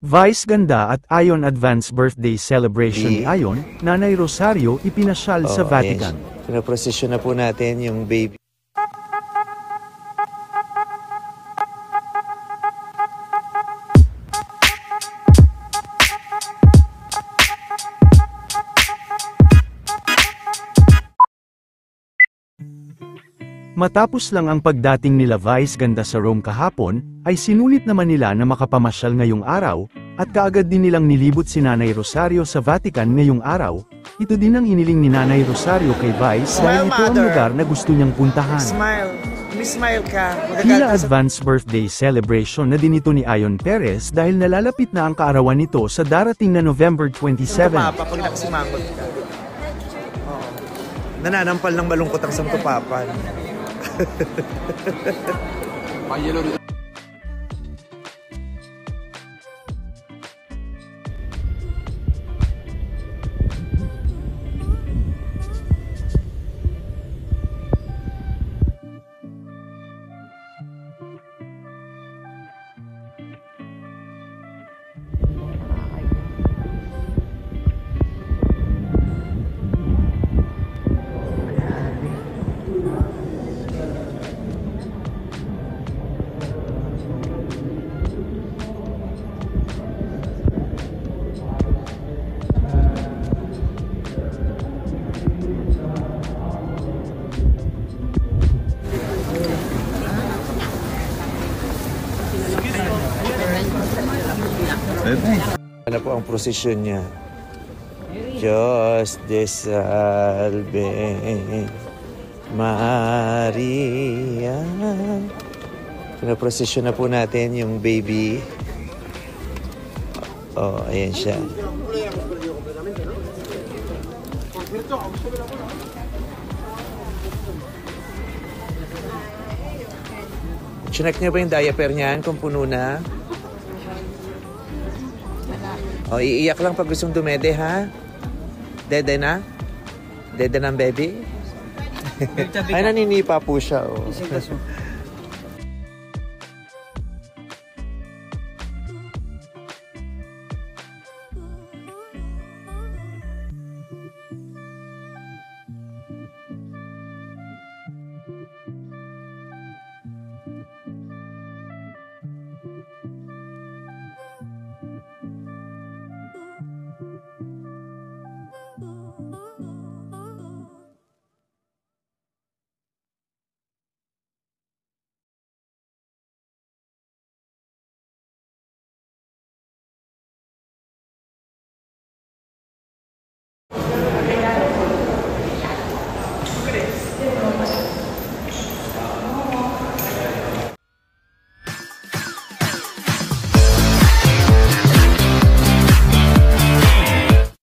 Vice ganda at Ayon advance birthday celebration ni Ayon, Nanay Rosario ipinasyal sa Vatican. Pinaprosesyon na po natin yung baby. Matapos lang ang pagdating nila Vice ganda sa Rome kahapon, ay sinulit naman nila na makapamasyal ngayong araw, at kaagad din nilang nilibot si Nanay Rosario sa Vatican ngayong araw. Ito din ang iniling ni Nanay Rosario kay Vice dahil ito ang lugar na gusto niyang puntahan. Smile! Smile ka! Tila advance birthday celebration na din ito ni Ayon Perez dahil nalalapit na ang kaarawan nito sa darating na November 27. Papa, pag nakasimangot ka. Nananampal ng malungkot ang Santo-Papa. Ano po ang prosesyon niya? Diyos de salve Maria. Pinaprosesyon na po natin yung baby. Oh, ayan siya. Chinek niya ba yung diaper niyan kung puno na? O, iiyak lang pag gustong dumede, ha? Dede na? Dede ng baby? Ay, naninipa po siya, oh.